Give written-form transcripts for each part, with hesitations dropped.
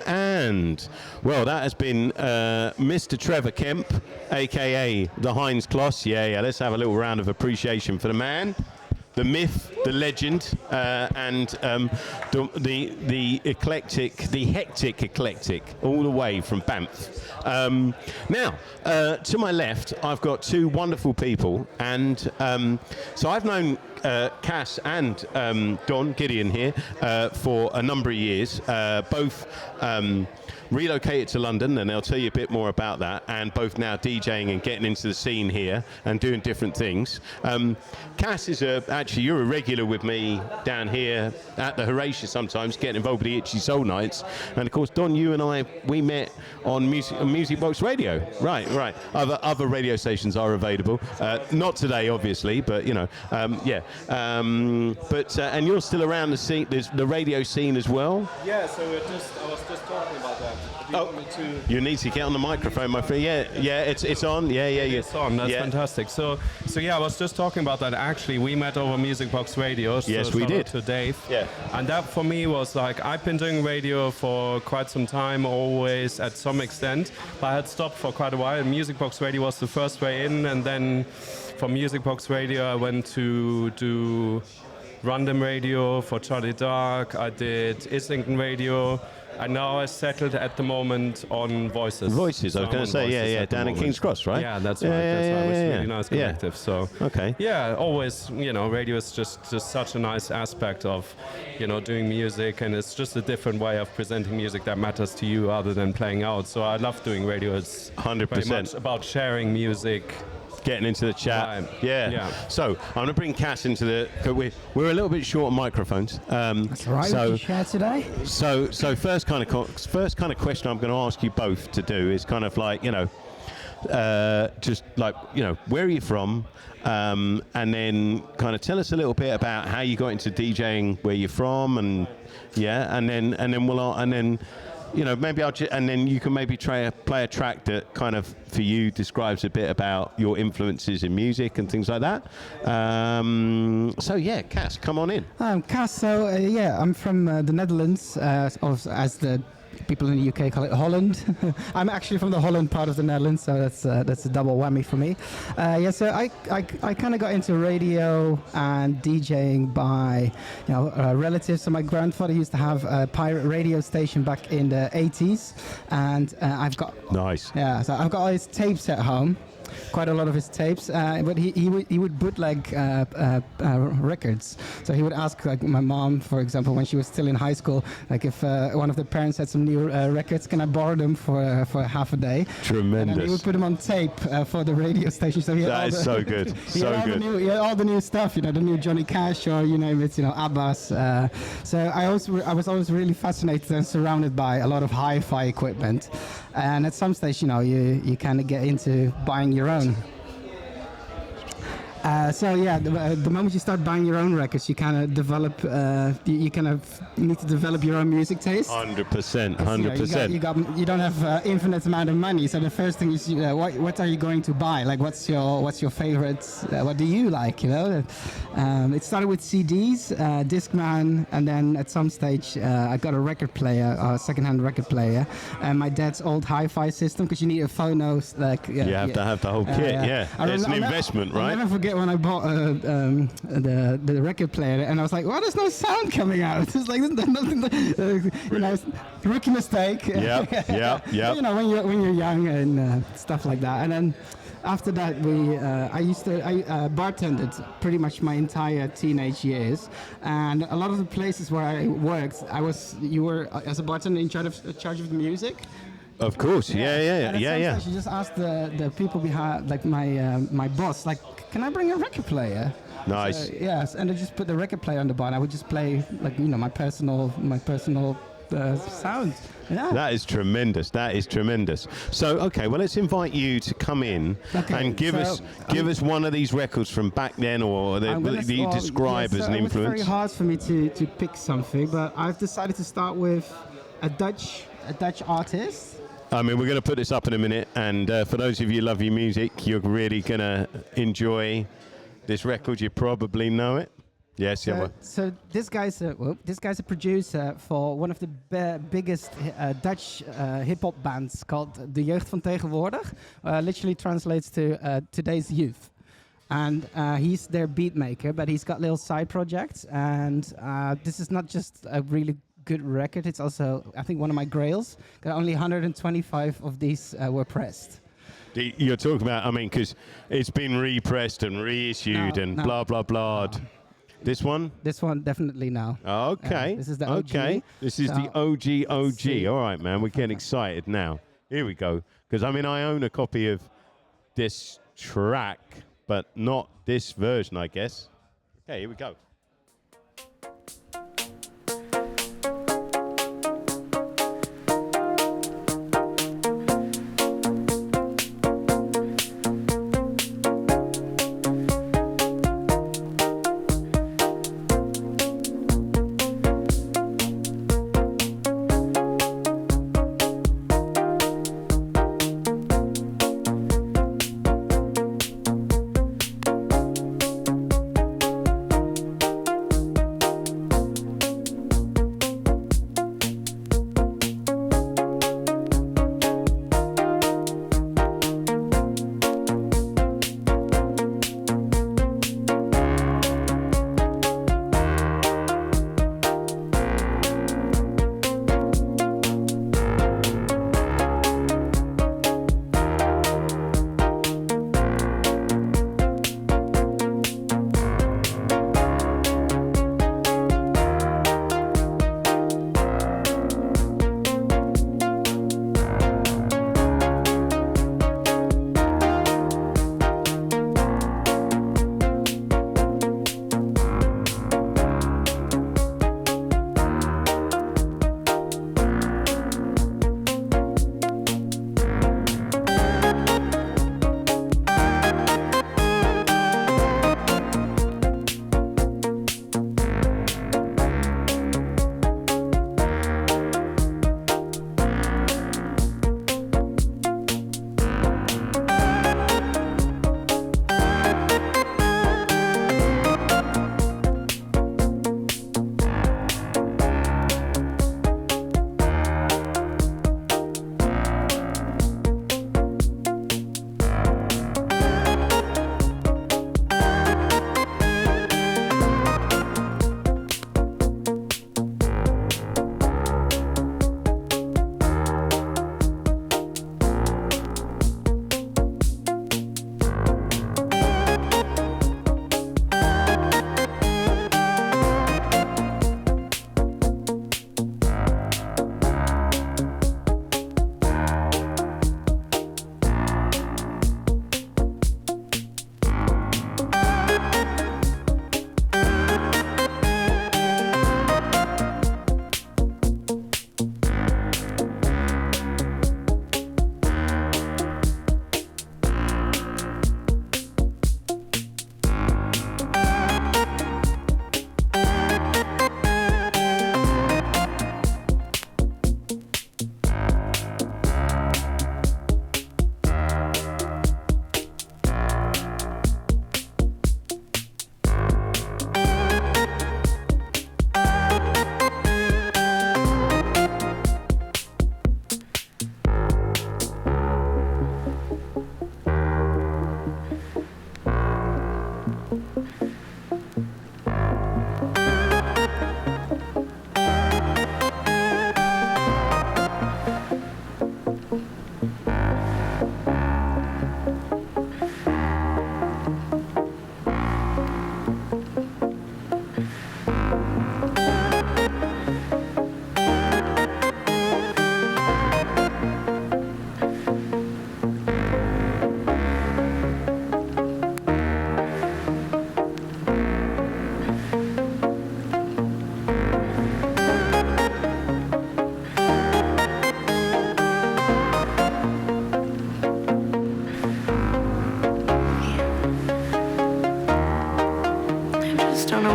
And, well, that has been Mr. Trevor Kemp, a.k.a. the Heinz Kloss. Yeah, let's have a little round of appreciation for the man, the myth, the legend, and the eclectic, the hectic eclectic, all the way from Banff. Now, to my left, I've got two wonderful people, and so I've known Cass and Don Gideon here for a number of years, both relocated to London, and they'll tell you a bit more about that, and both now DJing and getting into the scene here and doing different things. Cass is actually, you're a regular with me down here at the Horatia sometimes, getting involved with the Itchy Soul Nights, and of course Don, you and I, we met on Music Box Radio. Right. Other radio stations are available, not today obviously, but you know, yeah. And you're still around the scene, the radio scene as well. Yeah, so I was just talking about that. You need to get on the microphone, my friend. Yeah, it's on. Yeah. It's on. That's fantastic. So yeah, I was just talking about that. Actually, we met over Music Box Radio. So yes, we did. To Dave. Yeah. And that for me was like, I've been doing radio for quite some time, always at some extent, but I had stopped for quite a while. Music Box Radio was the first way in, and then from Music Box Radio, I went to do Random Radio for Charlie Dark. I did Islington Radio. And now I settled at the moment on Voices. I was going to say, yeah, down in King's Cross, right? Yeah, that's right. It's really nice collective. So, okay. Yeah, always, radio is just such a nice aspect of, doing music, and it's just a different way of presenting music that matters to you other than playing out. So I love doing radio. It's 100% very much about sharing music. Getting into the chat. Right. Yeah. So I'm going to bring Cass into the. We're a little bit short on microphones. That's all right. So, what did you share today? So first kind of question I'm going to ask you both to do is kind of like just like where are you from, and then kind of tell us a little bit about how you got into DJing, where you're from, and then maybe and then you can maybe play a track that kind of for you describes a bit about your influences in music and things like that. So yeah, Cass, come on in. I'm Cass. So I'm from the Netherlands, as the people in the UK call it Holland. I'm actually from the Holland part of the Netherlands, so that's a double whammy for me. So I kind of got into radio and DJing by relatives. So my grandfather used to have a pirate radio station back in the 80s, and I've got nice. Yeah, so I've got all his tapes at home. Quite a lot of his tapes, but he would bootleg records. So he would ask, like my mom, for example, when she was still in high school, like if one of the parents had some new records, can I borrow them for half a day? Tremendous. And he would put them on tape for the radio station. So he that is so good. So good. He had all the new stuff, the new Johnny Cash or you name it, Abbas. So I was always really fascinated and surrounded by a lot of hi-fi equipment. And at some stage, you kind of get into buying your own. The moment you start buying your own records, you kind of develop. You need to develop your own music taste. 100%. You don't have infinite amount of money, so the first thing is what are you going to buy? Like what's your favorite? What do you like? It started with CDs, Discman, and then at some stage I got a record player, a second-hand record player, and my dad's old hi-fi system because you need a phono. You have to have the whole kit. It's an investment, right? I'll never forget when I bought the record player, and I was like, "Well, there's no sound coming out." It's like nothing. Rookie mistake. Yeah. When you're young and stuff like that, and then. After that, I bartended pretty much my entire teenage years, and a lot of the places where I worked, you were as a bartender in charge of the music. Of course, yeah. You just asked the people behind, like my boss, like, can I bring a record player? Nice. So, yes, and I just put the record player on the bar, and I would just play my personal sound. Yeah. That is tremendous. So, okay, well, let's invite you to come in and give us one of these records from back then, or that you describe as an influence. It's very hard for me to pick something, but I've decided to start with a Dutch artist. I mean, we're going to put this up in a minute, and for those of you who love your music, you're really going to enjoy this record. You probably know it. Yes, yeah. So this guy's a producer for one of the biggest Dutch hip-hop bands called De Jeugd van Tegenwoordig. Literally translates to today's youth. And he's their beat maker, but he's got little side projects. And this is not just a really good record, it's also, I think, one of my grails. Only 125 of these were pressed. You're talking about, I mean, because it's been repressed and reissued blah, blah, blah. This one? This one, definitely now. Okay. This is the OG. Okay. This is the OG. All right, man. We're getting excited now. Here we go. Because, I mean, I own a copy of this track, but not this version, I guess. Okay, here we go.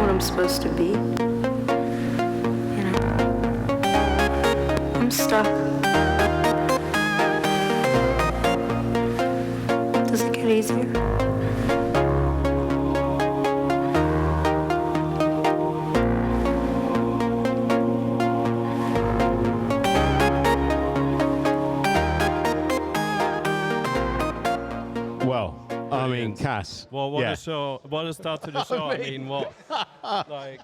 I'm supposed to be. You know, I'm stuck. crazier. Well, I mean, Cass. Well, what yeah. a show! What a start to the show! I mean, what like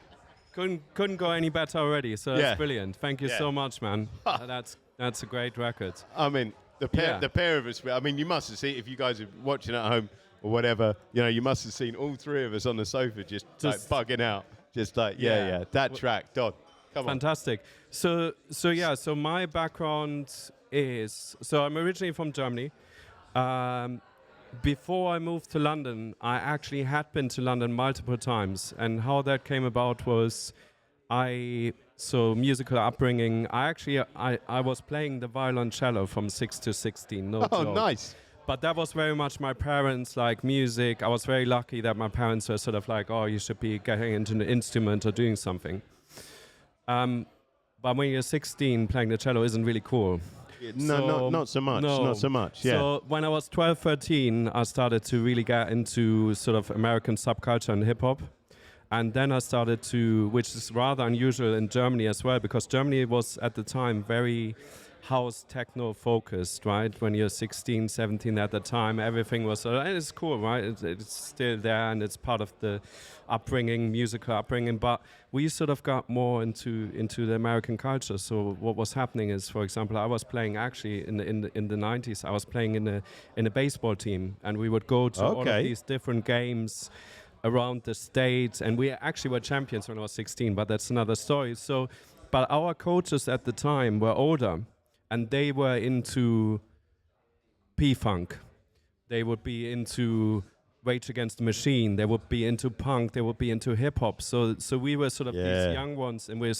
couldn't go any better already. So that's brilliant. Thank you so much, man. That's a great record. I mean, the pair of us. I mean, you must have seen, if you guys are watching at home or whatever, you must have seen all three of us on the sofa just like bugging out, just like that track, Dodd. Come on. Fantastic. So my background is, I'm originally from Germany. Before I moved to London, I actually had been to London multiple times, and how that came about was musical upbringing. I was playing the violoncello from 6 to 16. No Oh, joke. nice. But that was very much my parents like music. I was very lucky that my parents were sort of like, oh, you should be getting into an instrument or doing something. But when you're 16, playing the cello isn't really cool. No, not so much. No. Not so much. Yeah. So when I was 12, 13, I started to really get into sort of American subculture and hip hop. And then I started to, which is rather unusual in Germany as well, because Germany was at the time very house techno focused, right? When you're 16, 17 at the time, everything was, and it's cool, right? It's still there and it's part of the musical upbringing, but we sort of got more into the American culture. So what was happening is, for example, I was playing actually in the 90s, I was playing in a baseball team, and we would go to all of these different games around the States, and we actually were champions when I was 16, but that's another story. So, but our coaches at the time were older, and they were into P-Funk. They would be into Rage Against the Machine. They would be into punk. They would be into hip-hop. So we were sort of these young ones, and we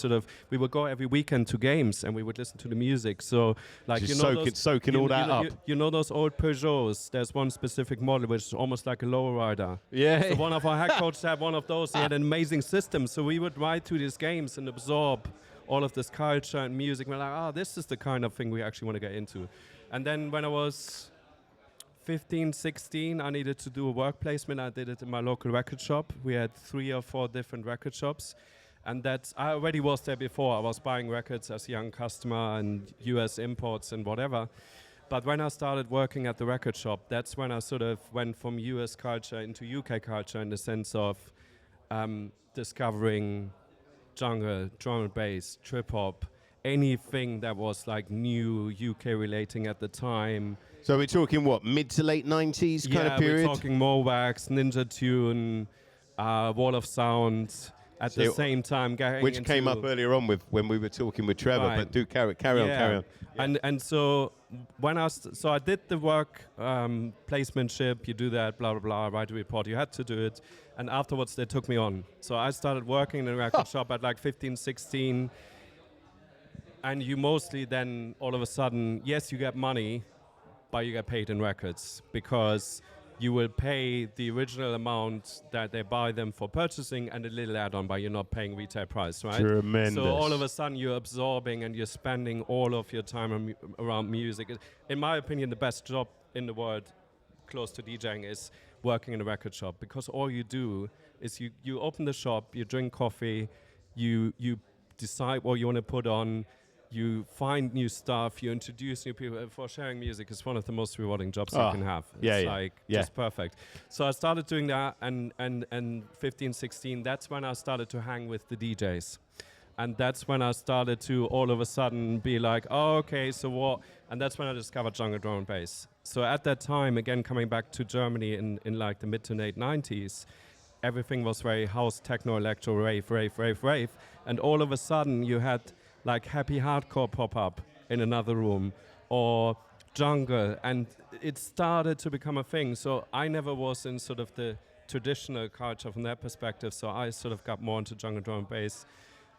would go every weekend to games, and we would listen to the music. So, like, just soaking all that up. You know those old Peugeots? There's one specific model which is almost like a lowrider. Yeah. So one of our head coaches had one of those. He had an amazing system. So we would ride to these games and absorb all of this culture and music. We're like, this is the kind of thing we actually want to get into. And then when I was 15, 16, I needed to do a work placement. I did it in my local record shop. We had 3 or 4 different record shops. And I already was there before. I was buying records as a young customer and US imports and whatever. But when I started working at the record shop, that's when I sort of went from US culture into UK culture, in the sense of discovering jungle, drum and bass, trip hop, anything that was like new UK relating at the time. So we're talking what, mid to late 90s kind of period? Yeah, we're talking Mowax, Ninja Tune, Wall of Sound. At the same time, which came up earlier on with when we were talking with Trevor. Right. But do carry on. Yeah. And so when I did the work placementship, you do that, blah blah blah, write a report. You had to do it, and afterwards they took me on. So I started working in a record shop at like 15, 16, and you mostly then all of a sudden, yes, you get money, but you get paid in records, because you will pay the original amount that they buy them for purchasing and a little add-on, but you're not paying retail price, right? Tremendous. So all of a sudden you're absorbing and you're spending all of your time around music. In my opinion, the best job in the world close to DJing is working in a record shop, because all you do is you open the shop, you drink coffee, you decide what you want to put on, you find new stuff, you introduce new people. For sharing music is one of the most rewarding jobs you can have. It's just perfect. So I started doing that, and 15, 16, that's when I started to hang with the DJs. And that's when I started to all of a sudden be like, oh, okay, so what? And that's when I discovered jungle drum and bass. So at that time, again, coming back to Germany in like the mid to late 90s, everything was very house, techno, electro, rave. And all of a sudden you had like happy hardcore pop up in another room, or jungle, and it started to become a thing. So I never was in sort of the traditional culture from that perspective, so I sort of got more into jungle drum and bass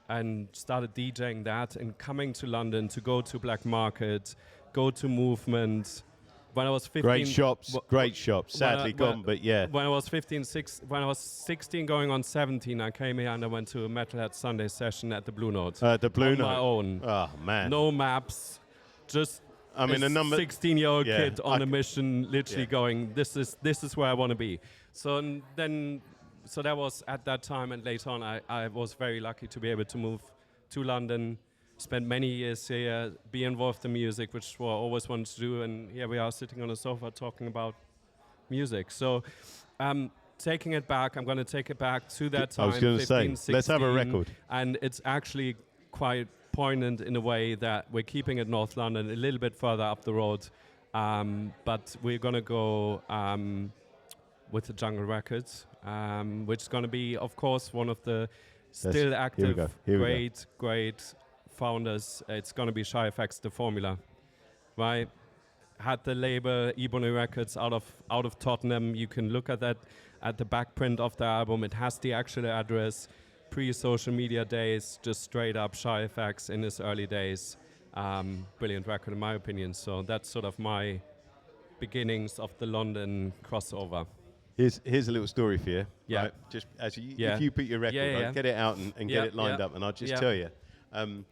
and started DJing that, and coming to London to go to Black Market, go to Movement. When I was 15, great shops. Sadly gone, but yeah. When I was 16 going on 17, I came here and I went to a Metalhead Sunday session at the Blue Note. The Blue on Note. my own. Oh man. No maps, just I mean, a number. 16-year-old Yeah, kid on a mission, literally yeah. going, this is where I want to be. So so that was at that time, and later on, I was very lucky to be able to move to London, spend many years here, be involved in music, which I always wanted to do, and here we are sitting on a sofa talking about music. So, taking it back, I'm going to take it back to that time. I was going to say, 15, let's have a 16, record. And it's actually quite poignant in a way that we're keeping it North London, a little bit further up the road, but we're going to go with the Jungle Records, which is going to be, of course, one of the still active, great founders. It's going to be Shy FX, the Formula, right? Had the label Ebony Records out of Tottenham. You can look at that at the back print of the album. It has the actual address, pre-social media days, just straight up Shy FX in his early days. Brilliant record in my opinion. So that's sort of my beginnings of the London crossover. Here's a little story for you. Yeah. Right? Just as if you put your record, Yeah. get it out and get it lined up, and I'll just tell you.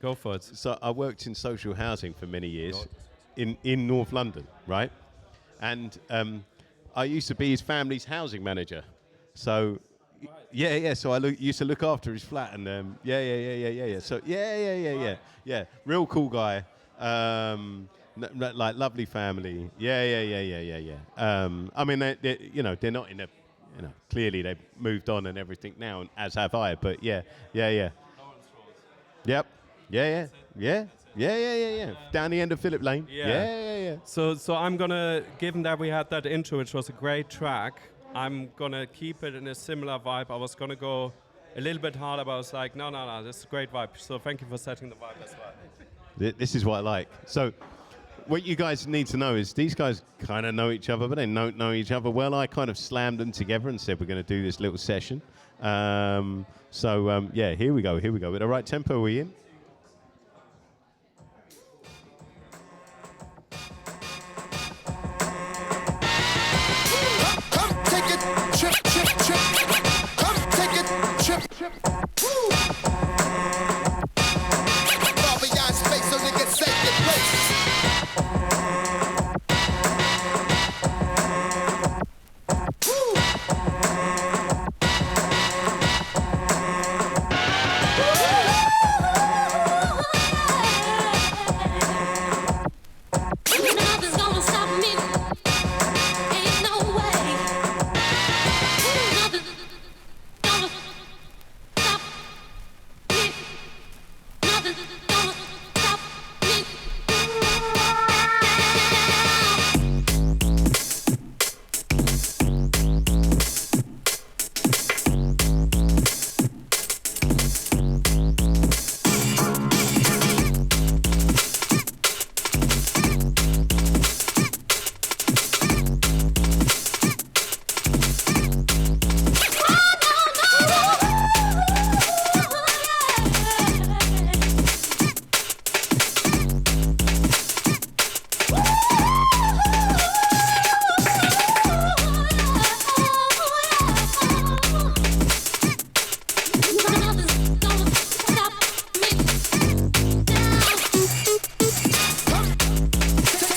Go for it. So I worked in social housing for many years in North London, right? And I used to be his family's housing manager. So so I used to look after his flat, and So real cool guy. Like lovely family. Yeah. I mean, they're not in a, clearly they've moved on and everything now, as have I. But yeah. Yep. Yeah. Down the end of Phillip Lane. Yeah. So I'm gonna, given that we had that intro, which was a great track, I'm gonna keep it in a similar vibe. I was gonna go a little bit harder, but I was like, no, this is a great vibe. So thank you for setting the vibe as well. This is what I like. So what you guys need to know is these guys kind of know each other, but they don't know each other well. I kind of slammed them together and said we're going to do this little session. Here we go. With the right tempo, are we in? Come take it, trip. Come take it, trip. Far beyond space, so niggas save your place. Nothing's gonna stop me. Ain't no way. Nothing's gonna stop me. Nothing's gonna stop me.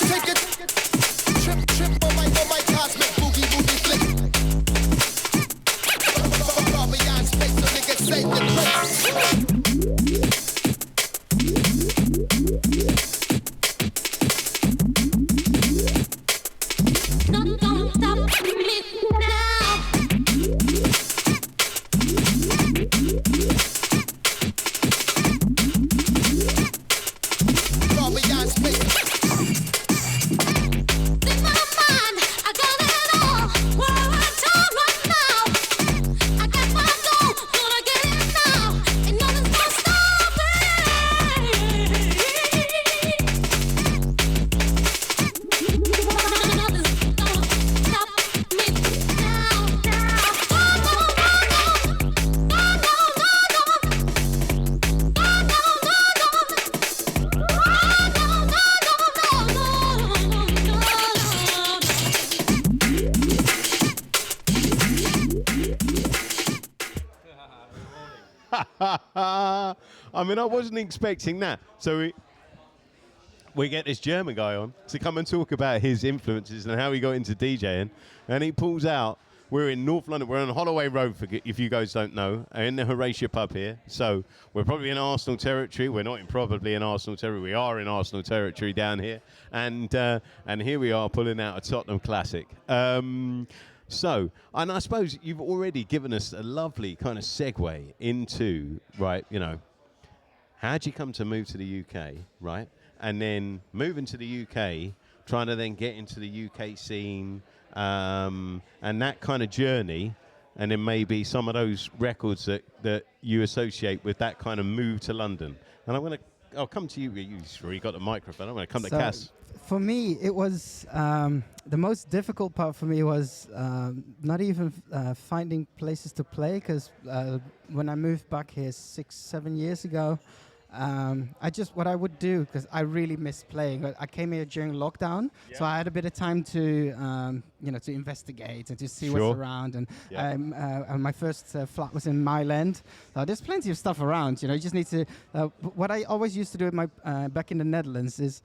Take it, trip on my cosmic boogie flick. Far beyond space, so niggas save your place. Nothing's gonna stop me now. Far beyond space. In my mind, I got it all. Where I turn right now. I got my goal, gonna get it now. Ain't nothing's gonna stop me. Nothing's gonna stop me now. I mean, I wasn't expecting that. So we get this German guy on to come and talk about his influences and how he got into DJing, and he pulls out. We're in North London. We're on Holloway Road, if you guys don't know, in the Horatia pub here. So we're probably in Arsenal territory. We're not probably in Arsenal territory. We are in Arsenal territory down here. And here we are pulling out a Tottenham classic. So, and I suppose you've already given us a lovely kind of segue into, right, you know, how'd you come to move to the UK, right? And then moving to the UK, trying to then get into the UK scene, and that kind of journey, and then maybe some of those records that you associate with that kind of move to London. And I'll come to you. You got the microphone. I'm going to come to Cass. For me, it was the most difficult part for me was not even finding places to play, because when I moved back here 6-7 years ago, what I would do, because I really miss playing. I came here during lockdown, so I had a bit of time to, to investigate and to see what's around. And my first flat was in Mile End. There's plenty of stuff around. You just need to. What I always used to do back in the Netherlands is,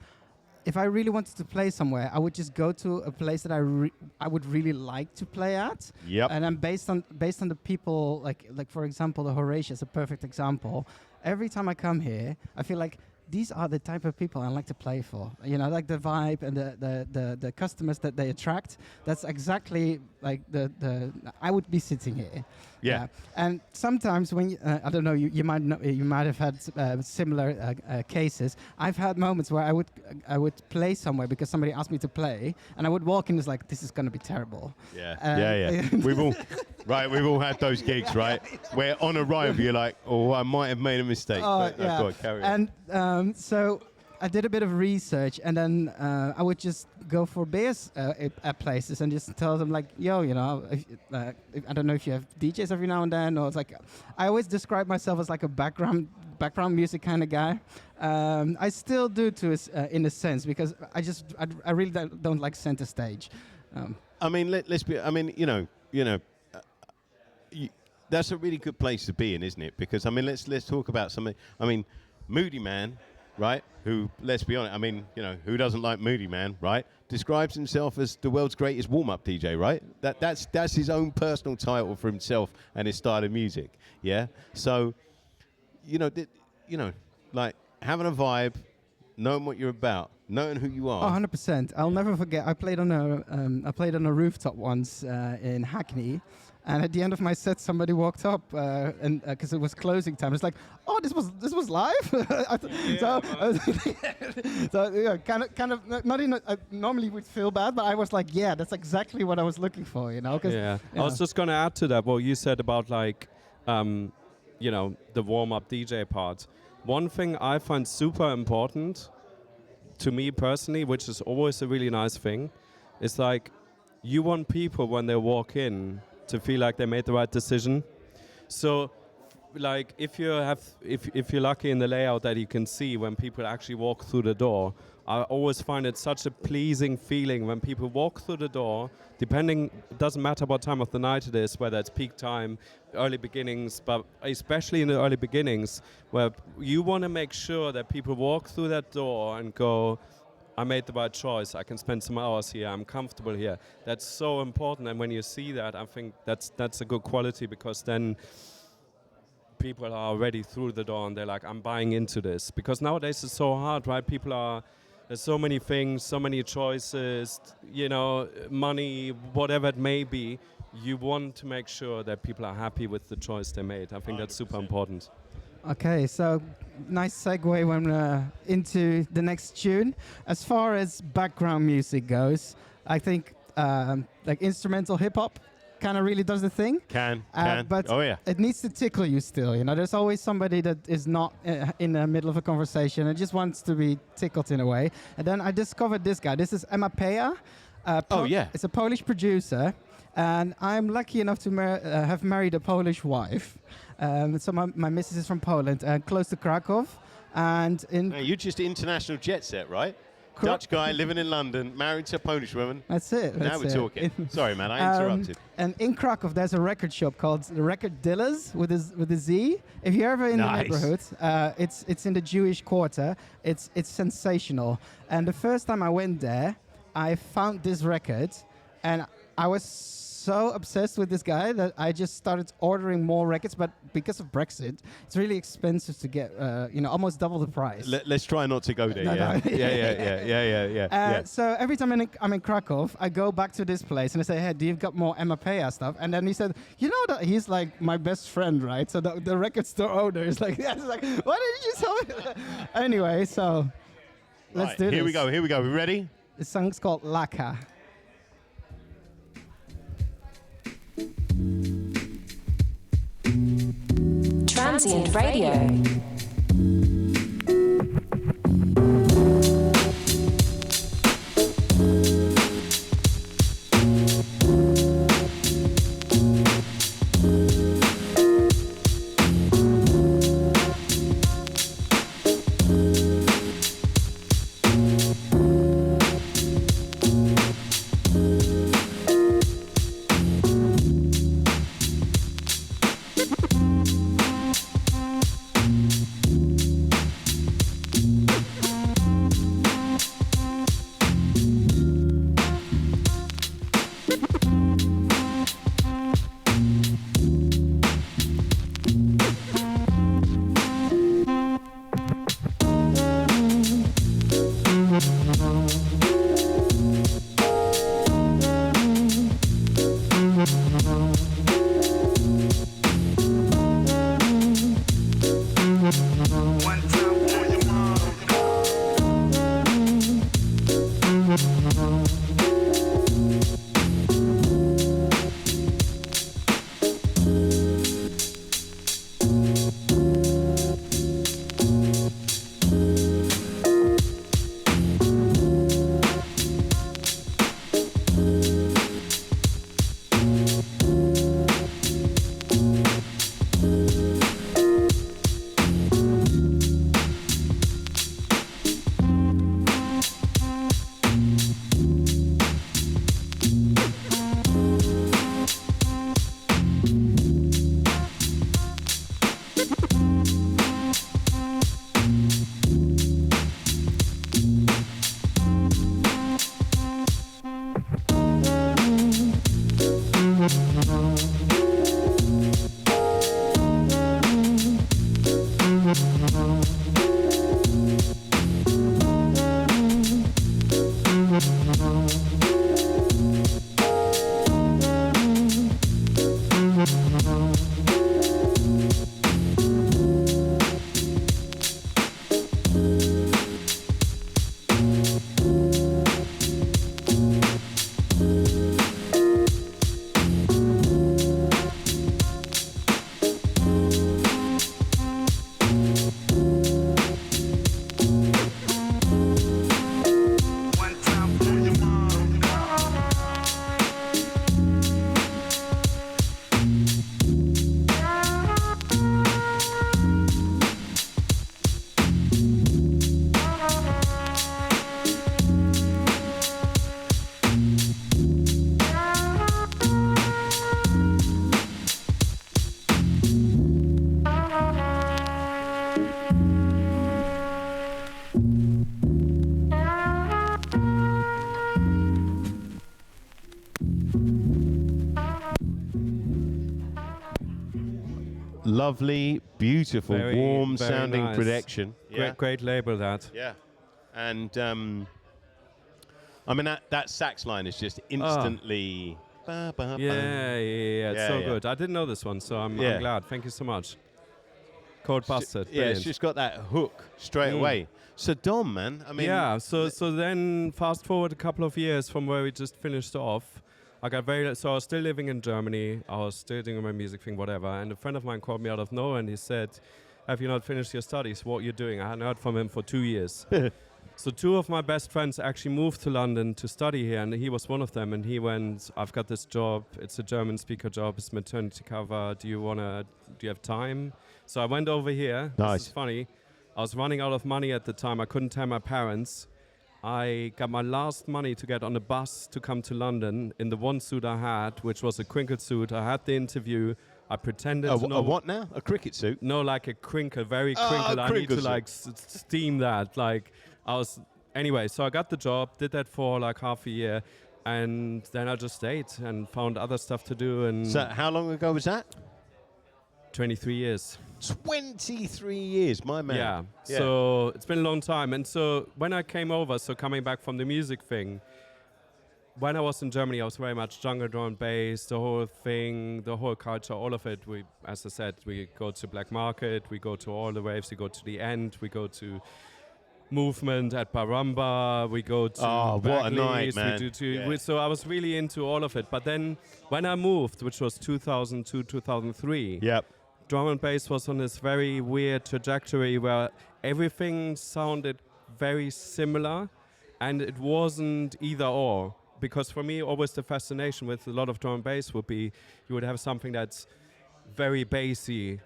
if I really wanted to play somewhere, I would just go to a place that I would really like to play at. Yep. And then based on the people, like for example, the Horatia is a perfect example. Every time I come here, I feel like these are the type of people I like to play for. Like the vibe and the customers that they attract. That's exactly like the I would be sitting here. Yeah. And sometimes when I don't know, you might have had similar cases. I've had moments where I would play somewhere because somebody asked me to play, and I would walk in and it's like, this is going to be terrible. Yeah. We've all had those gigs, right? Where on arrival you're like, oh, I might have made a mistake. But yeah. Go on, carry on. And so I did a bit of research, and then I would just go for beers at places and just tell them like, yo, I don't know if you have DJs every now and then, or it's like, I always describe myself as like a background music kind of guy. I still do in a sense, because I really don't like center stage. I mean, let's be. I mean, that's a really good place to be in, isn't it? Because I mean, let's talk about something. I mean, Moody Man, right? Who, let's be honest, I mean, who doesn't like Moody Man, right? Describes himself as the world's greatest warm-up DJ, right? That's his own personal title for himself and his style of music. Yeah. So, like having a vibe, knowing what you're about, knowing who you are. 100%. I'll never forget. I played on a rooftop once in Hackney. And at the end of my set, somebody walked up, and because it was closing time, it's like, "Oh, this was live." Kind of. Not in. I normally would feel bad, but I was like, "Yeah, that's exactly what I was looking for," I was just gonna add to that what you said about like, the warm-up DJ part. One thing I find super important to me personally, which is always a really nice thing, is like, you want people when they walk in to feel like they made the right decision. So, like, if you're lucky in the layout that you can see when people actually walk through the door, I always find it such a pleasing feeling when people walk through the door, it doesn't matter what time of the night it is, whether it's peak time, early beginnings, but especially in the early beginnings, where you want to make sure that people walk through that door and go, I made the right choice. I can spend some hours here. I'm comfortable here. That's so important. And when you see that, I think that's a good quality, because then people are already through the door and they're like, I'm buying into this. Because nowadays it's so hard, right? There's so many things, so many choices, money, whatever it may be. You want to make sure that people are happy with the choice they made. I think that's super important. Okay, so nice segue when into the next tune. As far as background music goes, I think like instrumental hip hop kind of really does the thing. But it needs to tickle you still. There's always somebody that is not in the middle of a conversation and just wants to be tickled in a way. And then I discovered this guy. This is Emma Peja. It's a Polish producer. And I'm lucky enough to have married a Polish wife. So my missus is from Poland, close to Krakow. And you're just international jet set, right? Dutch guy living in London, married to a Polish woman. That's it. Now we're talking. Sorry, man, I interrupted. And in Krakow, there's a record shop called the Record Dealers with a Z. If you're ever in the neighborhood, it's in the Jewish quarter. It's sensational. And the first time I went there, I found this record, and I was so obsessed with this guy that I just started ordering more records. But because of Brexit, it's really expensive to get, almost double the price. Let's try not to go there. No, yeah. no. Yeah. So every time I'm in Krakow, I go back to this place and I say, hey, do you got more Emapea stuff? And then he said, you know that he's like my best friend, right? So the record store owner is like, yeah, it's like, why didn't you tell me that? Anyway, so let's do this. Here we go. We ready? The song's called Laka. Transient Radio. Lovely, beautiful, Very, warm very sounding nice. production. Great label, that. Yeah. And I mean that sax line is just instantly ba, ba, ba. Yeah, it's so yeah. good. I didn't know this one, so I'm glad. Thank you so much. Cold Bastard. Yeah, it's just got that hook straight away. So Dom, man, I mean, yeah. So then fast forward a couple of years from where we just finished off. I was still living in Germany. I was still doing my music thing, whatever. And a friend of mine called me out of nowhere and he said, "Have you not finished your studies? What are you doing?" I hadn't heard from him for 2 years. So two of my best friends actually moved to London to study here, and he was one of them. And he went, "I've got this job. It's a German speaker job. It's maternity cover. Do you have time?" So I went over here. Nice. This is funny. I was running out of money at the time. I couldn't tell my parents. I got my last money to get on a bus to come to London in the one suit I had, which was a crinkle suit. I had the interview. I pretended to know... A what now? A cricket suit? No, like a crinkle, very crinkle. I need to like steam that. Like I was... Anyway, so I got the job, did that for like half a year, and then I just stayed and found other stuff to do. And So how long ago was that? 23 years. 23 years, my man. Yeah. So it's been a long time. And so when I came over, so coming back from the music thing, when I was in Germany, I was very much jungle drum and bass, the whole thing, the whole culture, all of it. We, as I said, we go to Black Market, we go to all the waves, we go to the end, we go to Movement at Baramba, we go to what a night, Bagley's, man. we do so I was really into all of it. But then when I moved, which was 2002, 2003, Yep. drum and bass was on this very weird trajectory where everything sounded very similar, and it wasn't either or. Because for me, always the fascination with a lot of drum and bass would be you would have something that's very bassy,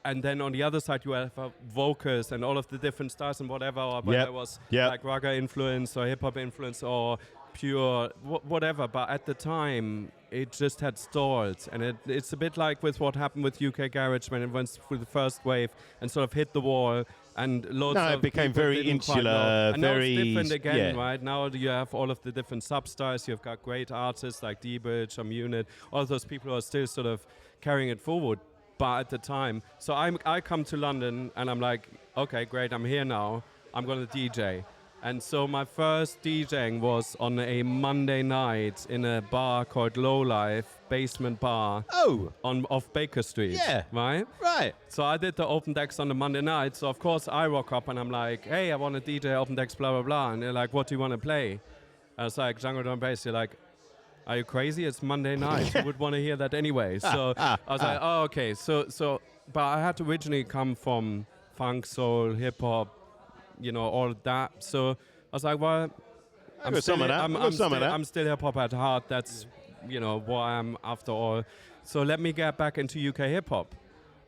and then on the other side you have vocals and all of the different styles and whatever, or whether it was like ragga influence or hip hop influence or pure whatever. But at the time, it just had stalled, and it's a bit like with what happened with UK Garage when it went through the first wave and sort of hit the wall, and loads of it became people very didn't quite insular, know. And very now it's different again, yeah. right? Now you have all of the different sub-styles. You've got great artists like D-Bridge or Munit. All those people are still sort of carrying it forward. But at the time, so I come to London and I'm like, okay, great, I'm here now. I'm going to DJ. And so my first DJing was on a Monday night in a bar called Low Life, basement bar. Off Baker Street. Yeah. Right. So I did the open decks on the Monday night. So of course I rock up and I'm like, hey, I want to DJ open decks, blah, blah, blah. And they're like, what do you want to play? I was like, jungle drum bass. You're like, are you crazy? It's Monday night. You would want to hear that anyway. So I was like, oh, okay. So, but I had originally come from funk, soul, hip hop, you know, all that. So I was like, well, I'm still hip hop at heart. That's, you know, what I am after all. So let me get back into UK hip hop.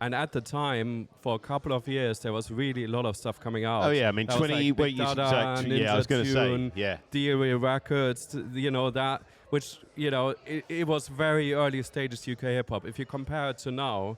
And at the time, for a couple of years, there was really a lot of stuff coming out. Oh yeah, I mean, that 20. was like Wait, Big Dada, Ninja I was going to say, Tune, yeah. Theory Records, you know, that, which, you know, it was very early stages UK hip hop. If you compare it to now,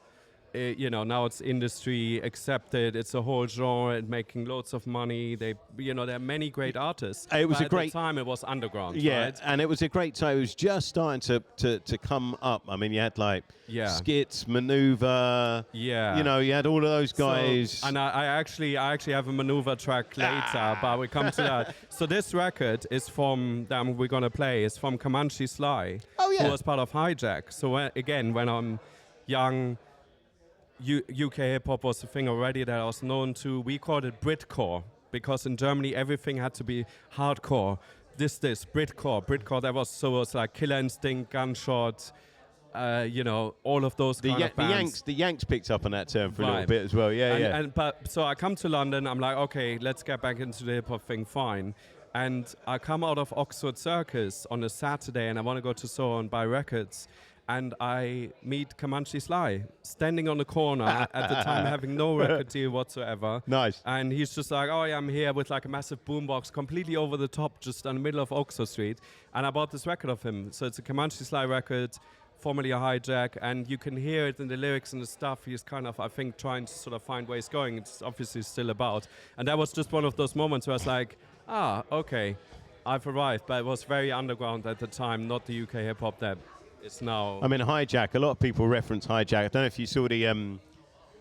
you know, now it's industry accepted. It's a whole genre and making loads of money. They, you know, there are many great artists. It was but a great at the time. It was underground. Yeah, right? and it was a great time. It was just starting to come up. I mean, you had like Skits, Maneuver. Yeah. You know, you had all of those guys. So, and I actually have a Maneuver track later, but we come to that. So this record is from that we're gonna play. It's from Comanche Sly. Oh yeah. Who was part of Hijack. So again, when I'm young. UK hip-hop was a thing already that I was known to. We called it Britcore because in Germany everything had to be hardcore. Britcore, that was like Killer Instinct, Gunshot, you know, all of those kind of bands. The Yanks picked up on that term for a little bit as well. Yeah, But so I come to London, I'm like, okay, let's get back into the hip-hop thing, fine. And I come out of Oxford Circus on a Saturday and I want to go to Soho and buy records. And I meet Comanche Sly standing on the corner at the time, having no record deal whatsoever. Nice. And he's just like, oh yeah, I'm here with like a massive boombox, completely over the top, just in the middle of Oxford Street. And I bought this record of him. So it's a Comanche Sly record, formerly a Hijack, and you can hear it in the lyrics and the stuff. He's kind of, I think, trying to sort of find where he's going. It's obviously still about. And that was just one of those moments where I was like, okay, I've arrived. But it was very underground at the time, not the UK hip hop that. It's now. I mean, Hijack. A lot of people reference Hijack. I don't know if you saw the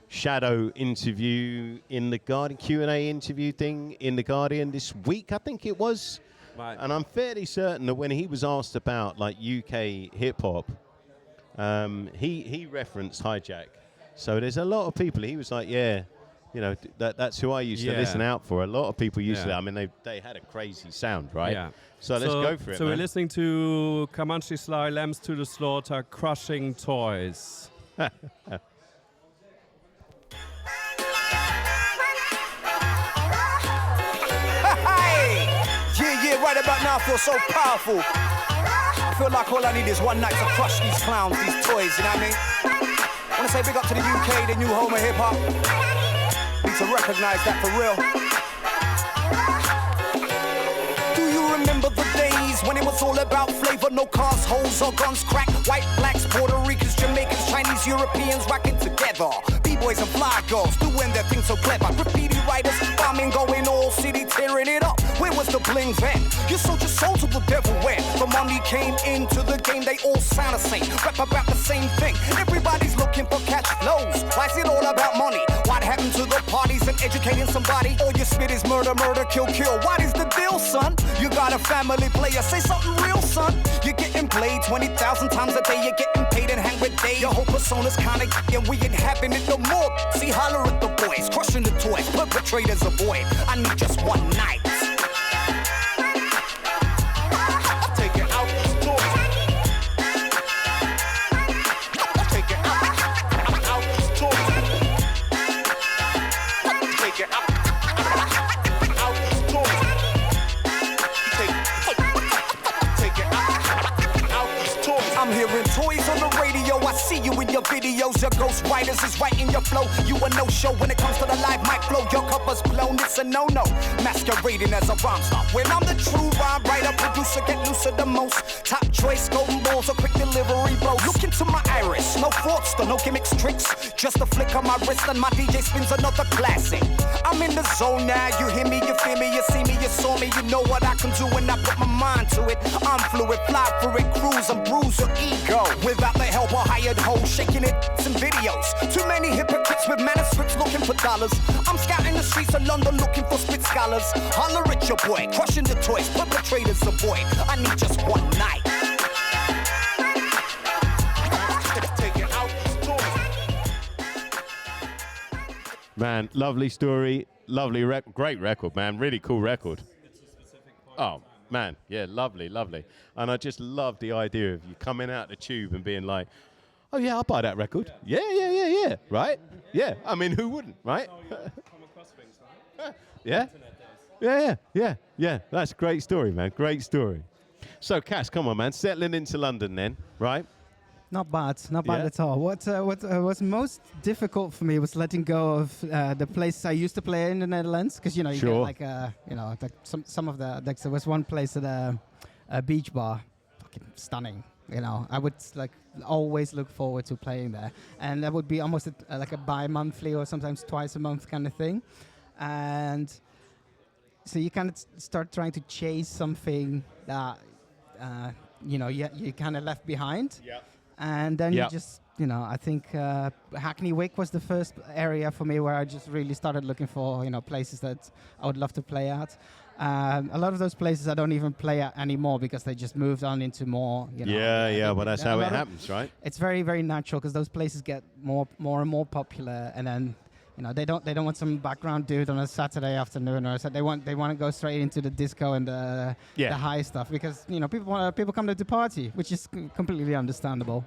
Shadow interview in the Guardian, Q&A interview thing in the Guardian this week. I think it was. Right. And I'm fairly certain that when he was asked about like UK hip hop, he referenced Hijack. So there's a lot of people. He was like, yeah. You know, that's who I used to listen out for. A lot of people used to. I mean, they had a crazy sound, right? Yeah. So let's go for it, So man. we're listening to Comanche Sly, Lambs to the Slaughter, Crushing Toys. Hey! Yeah, right about now I feel so powerful. I feel like all I need is one night to crush these clowns, these toys, you know what I mean? I want to say big up to the UK, the new home of hip-hop. Need to recognize that for real. remember the days when it was all about flavor. No cars, hoes, or guns, crack. White, blacks, Puerto Ricans, Jamaicans, Chinese, Europeans rocking together. B-boys and fly girls doing their thing so clever. Graffiti writers, bombing, going all city, tearing it up. Where was the bling then? You sold your soul to the devil when the money came into the game. They all sound the same, rap about the same thing. Everybody's looking for catch flows. Why is it all about money? What happened to the parties and educating somebody? All you spit is murder, murder, kill, kill. What is the deal, son? You got a family player, say something real, son. You're getting played 20,000 times a day. You're getting paid and hang with day. Your whole persona's kinda and we ain't having it no more. See, holler at the boys, crushing the toys, perpetrators avoid. I need just one night. Take it out the toys. Take it out the toys. Take it out the toys. Take it out the toys. I'm hearing toys on the radio. I see you in your videos. Your ghost writers is writing your flow. You a no-show when it comes to the live mic flow. Your cover's blown, it's a no-no. Masquerading as a rhyme star. When I'm the true rhyme writer, producer, get looser the most. Top choice, golden balls, or quick delivery blows. Look into my iris, no fraudster, no gimmicks, tricks. Just a flick of my wrist and my DJ spins another classic. I'm in the zone now, you hear me, you feel me, you see me, you saw me. You know what I can do when I put my mind to it. I'm fluid, fly for it, cruise and bruise your ego. Without the help of hired hoes, shaking it, some videos. Too many hypocrites with manuscripts looking for dollars. I'm scouting the streets of London looking for spit scholars. Holler at your boy, crushing the toys, perpetrators avoid. I need just one night. Take it out the toys. Man, lovely story, lovely great record, man. Really cool record. Oh, man, yeah, lovely, lovely. And I just love the idea of you coming out the tube and being like, oh, yeah, I'll buy that record. Yeah, right? Yeah, I mean, who wouldn't, right? Yeah? Yeah. That's a great story, man, great story. So, Cass, come on, man, settling into London then, right? Not bad at all. What was most difficult for me was letting go of the places I used to play in the Netherlands, because you Sure. get like some of the like there was one place at a beach bar, fucking stunning. I would like always look forward to playing there, and that would be almost like a bi-monthly or sometimes twice a month kind of thing, and so you kind of start trying to chase something that you kind of left behind. Yeah. And then Yeah. you just, I think Hackney Wick was the first area for me where I just really started looking for, places that I would love to play at. A lot of those places I don't even play at anymore because they just moved on into more, Well, that's how it happens, right? It's very, very natural because those places get more and more popular, and then they don't want some background dude on a Saturday afternoon, or so they want to go straight into the disco and the high stuff because people come to party, which is completely understandable.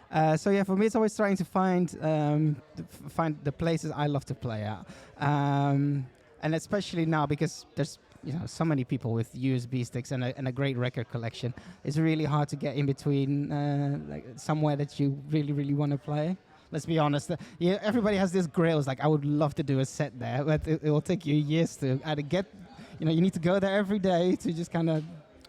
For me it's always trying to find the places I love to play at, and especially now because there's so many people with USB sticks and a great record collection. It's really hard to get in between like somewhere that you really, really want to play. Let's be honest. Everybody has this grail. It's like, I would love to do a set there, but it will take you years to either get, you need to go there every day to just kind of...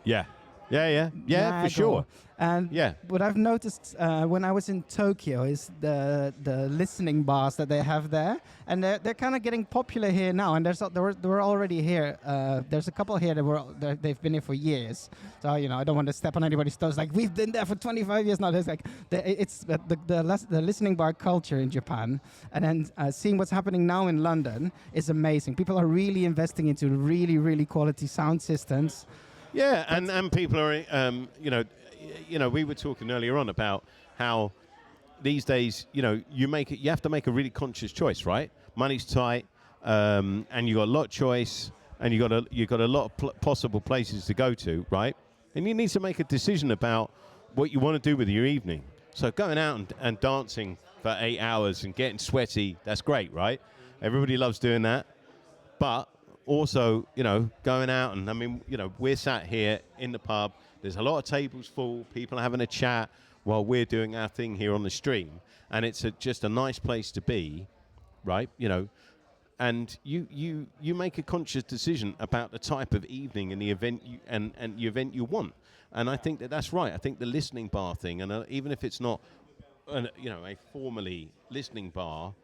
Yeah, for sure. And what I've noticed when I was in Tokyo is the listening bars that they have there, and they're kind of getting popular here now. And there were already here. There's a couple here they've been here for years. So I don't want to step on anybody's toes. Like, we've been there for 25 years now. There's like it's the listening bar culture in Japan, and then seeing what's happening now in London is amazing. People are really investing into really, really quality sound systems. Yeah, and people are, we were talking earlier on about how these days, you have to make a really conscious choice, right? Money's tight, and you got a lot of choice, and you got a lot of possible places to go to, right? And you need to make a decision about what you want to do with your evening. So going out and dancing for 8 hours and getting sweaty, that's great, right? Everybody loves doing that, but also, going out and, we're sat here in the pub. There's a lot of tables full. People are having a chat while we're doing our thing here on the stream. And it's just a nice place to be, right? and you make a conscious decision about the type of evening and the event and the event you want. And I think that's right. I think the listening bar thing, and even if it's not, a formally listening bar,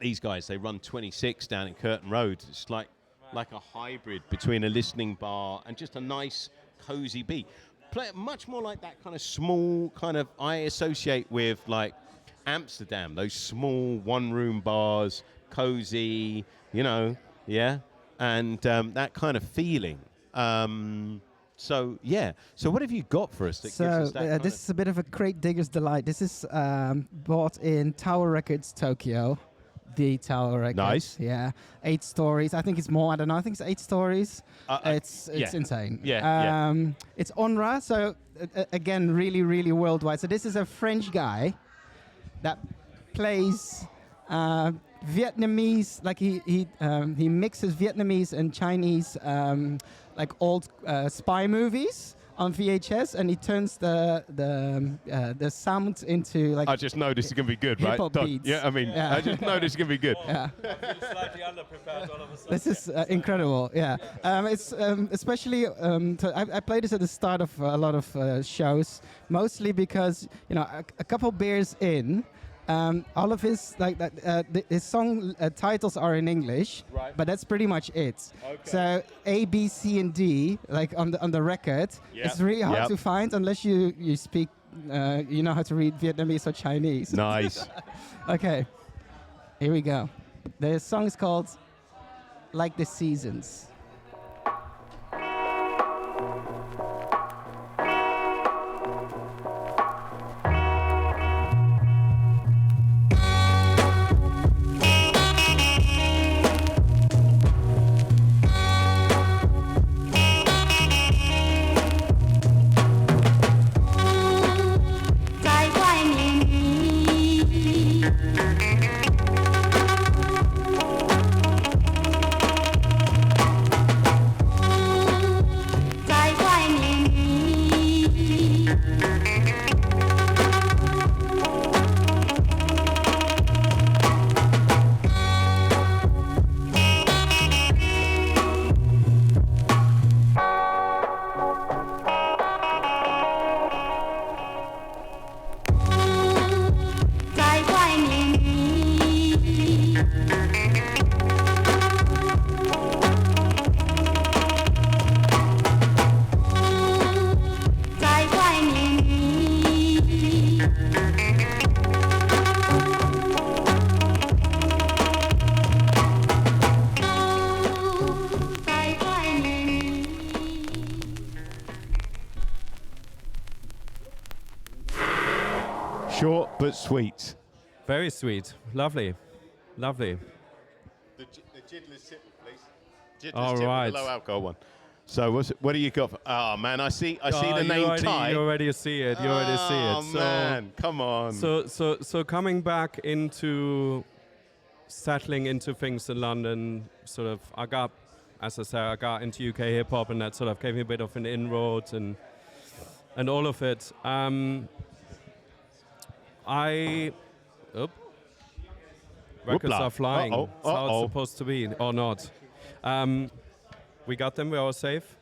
these guys, they run 26 down in Curtin Road. It's like a hybrid between a listening bar and just a nice, cozy beat. Play much more like that kind of small kind of, I associate with like Amsterdam, those small one-room bars, cozy, and that kind of feeling. So what have you got for us that gives us that this is a bit of a crate digger's delight. This is bought in Tower Records Tokyo. The Tower Records. Nice. Yeah. 8 stories. I think it's more. I don't know. I think it's 8 stories. It's insane. Yeah. It's Onra. So again, really, really worldwide. So this is a French guy that plays Vietnamese. Like he mixes Vietnamese and Chinese like old spy movies on VHS, and he turns the sound into like. I just know this is going to be good, right? Hip-hop beats. Yeah, I just know this is going to be good. Yeah. Slightly underprepared all of a sudden. This is incredible. Yeah. It's especially. I play this at the start of a lot of shows, mostly because a couple beers in. All of his his song titles are in English, right. But that's pretty much it. Okay. So A, B, C, and D, like on the record, it's really hard to find unless you speak, you know how to read Vietnamese or Chinese. Nice. Okay, here we go. The song is called "Like the Seasons." Short but sweet. Very sweet. Lovely. Lovely. The Jiddler's Sip, please. Jiddler's All Tip, right. the low alcohol one. So what do you got? Oh man, I see the name Thai. You already see it. You already see it. Oh man, come on. So coming back into settling into things in London, sort of I got into UK hip hop, and that sort of gave me a bit of an inroad and all of it. Records are flying. That's how it's supposed to be, or not. We got them. We're all safe.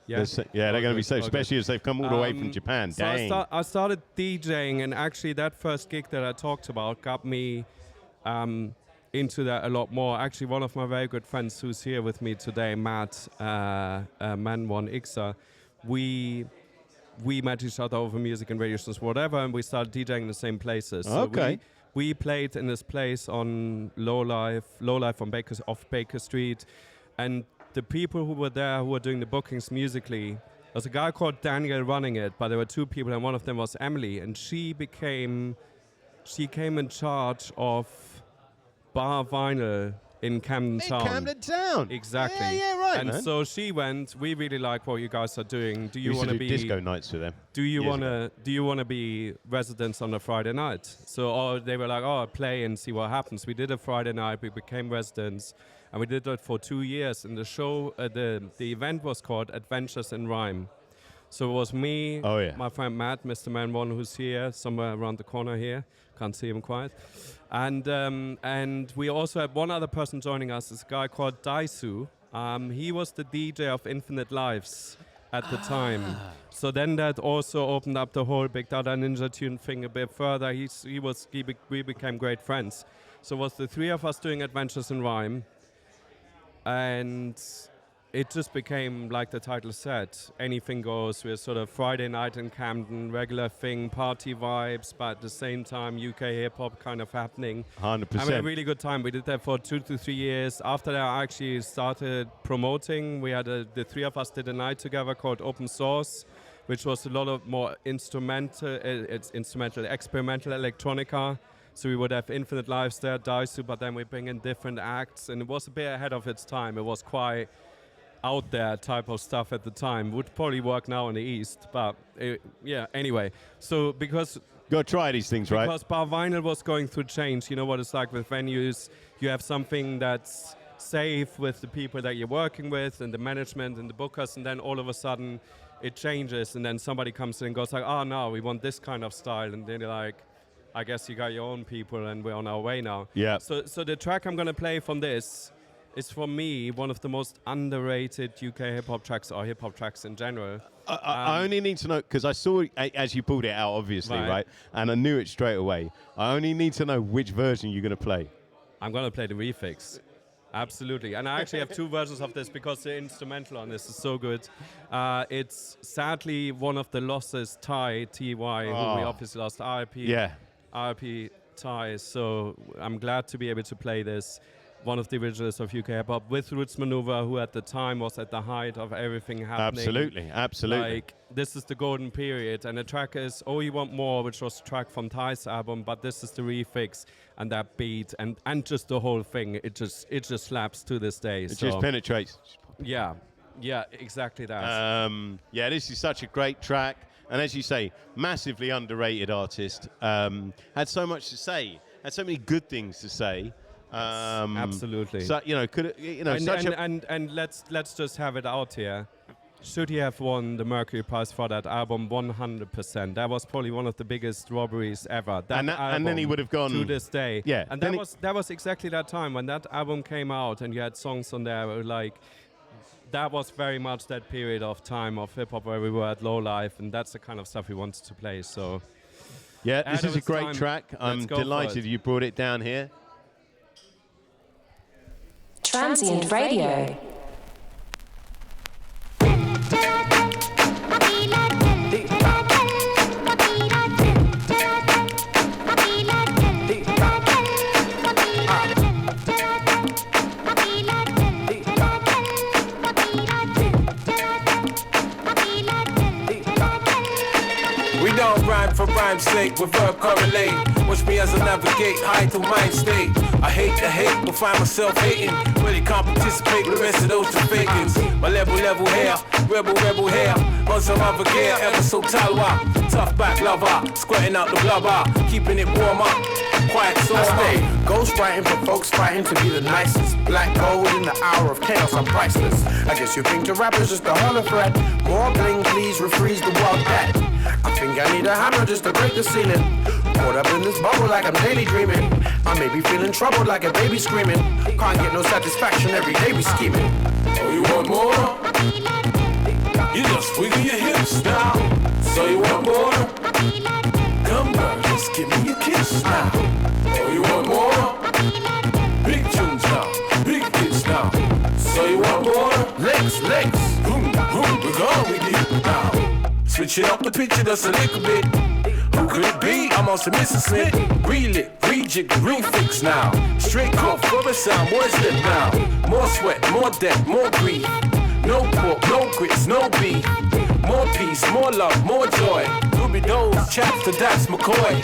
Yeah, they're going to be safe, especially as they've come all the way from Japan. So I started DJing, and actually that first gig that I talked about got me into that a lot more. Actually, one of my very good friends who's here with me today, Matt, Man1Xa, we met each other over music and radio stations, whatever, and we started DJing in the same places. Okay. So we played in this place on Lowlife off Baker Street, and the people who were there who were doing the bookings musically, there was a guy called Daniel running it, but there were 2 people, and one of them was Emily, and she came in charge of Bar Vinyl in Camden Town. Camden Town. Exactly. Yeah, right, and man. so she went, we really like what you guys are doing. Do you want to be disco nights with them? Do you want to be residents on a Friday night? So they were like, play and see what happens. We did a Friday night, we became residents, and we did that for 2 years. And the show, the event was called Adventures in Rhyme. So it was me, Oh, yeah. my friend Matt, Mr. Man One, who's here, somewhere around the corner here. Can't see him quite. And we also had one other person joining us, this guy called Daisu. He was the DJ of Infinite Lives at the time. So then that also opened up the whole Big Dada Ninja Tune thing a bit further. We became great friends. So it was the three of us doing Adventures in Rhyme. And it just became, like the title said, anything goes. We're sort of Friday night in Camden, regular thing, party vibes, but at the same time, UK hip-hop kind of happening. 100%. I had a really good time. We did that for 2 to 3 years. After that, I actually started promoting. We had the three of us did a night together called Open Source, which was a lot of more instrumental, experimental electronica. So we would have Infinite Lives there, Daisu, but then we bring in different acts, and it was a bit ahead of its time. It was quite out there type of stuff at the time. Would probably work now in the East, but anyway. So because Got to try these things, right? Because bar vinyl was going through change. You know what it's like with venues. You have something that's safe with the people that you're working with and the management and the bookers, and then all of a sudden it changes, and then somebody comes in and goes like, oh no, we want this kind of style, and then you're like, I guess you got your own people and we're on our way now. Yeah. So the track I'm going to play from this is, for me, one of the most underrated UK hip-hop tracks, or hip-hop tracks in general. I only need to know, because I saw as you pulled it out, obviously, right? And I knew it straight away. I only need to know which version you're going to play. I'm going to play the refix. Absolutely. And I actually have two versions of this because the instrumental on this is so good. It's sadly one of the losses, Ty, who we obviously lost, RIP Ty. So I'm glad to be able to play this. One of the originals of UK hip-hop with Roots Maneuver, who at the time was at the height of everything happening. Absolutely. Like, this is the golden period, and the track is Oh You Want More, which was a track from Ty's album, but this is the refix, and that beat, and just the whole thing, it just slaps to this day. It just penetrates. Yeah, exactly that. This is such a great track, and as you say, massively underrated artist. Had so much to say, had so many good things to say. Absolutely. So and let's just have it out here. Should he have won the Mercury Prize for that album? 100%. That was probably one of the biggest robberies ever. And then he would have gone to this day. Yeah. And that was exactly that time when that album came out, and you had songs on there like. That was very much that period of time of hip hop where we were at low life, and that's the kind of stuff we wanted to play. So. Yeah, this is a great track. I'm delighted you brought it down here. Transient Radio. We don't rhyme for rhyme's sake, with verb correlate. Watch me as I navigate high to mind state. I hate the hate, but find myself hating. Really can't participate with the rest of those two fakings. My level hair, rebel hair. On some other gear, ever so talwa. Tough back lover, squirting out the blubber. Keeping it warm up, quiet so I stay. Ghostwriting for folks fighting to be the nicest. Black gold in the hour of chaos, I'm priceless. I guess you think the rapper's just a hollow threat. More bling, please refreeze the world that. I think I need a hammer just to break the ceiling. Caught up in this bubble like I'm daily dreaming. I may be feeling troubled like a baby screaming. Can't get no satisfaction, every day we scheming. Oh, you want more? You just wiggle your hips now. So you want more? Come girl, just give me a kiss now. Oh, you want more? Big tunes now, big hits now. So you want more? Legs, boom, we're gone with you now. Switching up the picture just a little bit. Who could it be? I'm on some Mrs. Smith. Reel it, rejig, refix now. Straight off, rubber sound, more slip now. More sweat, more death, more grief. No pork, no grits, no beef. More peace, more love, more joy. Ruby Doe's, chaps to Dax McCoy.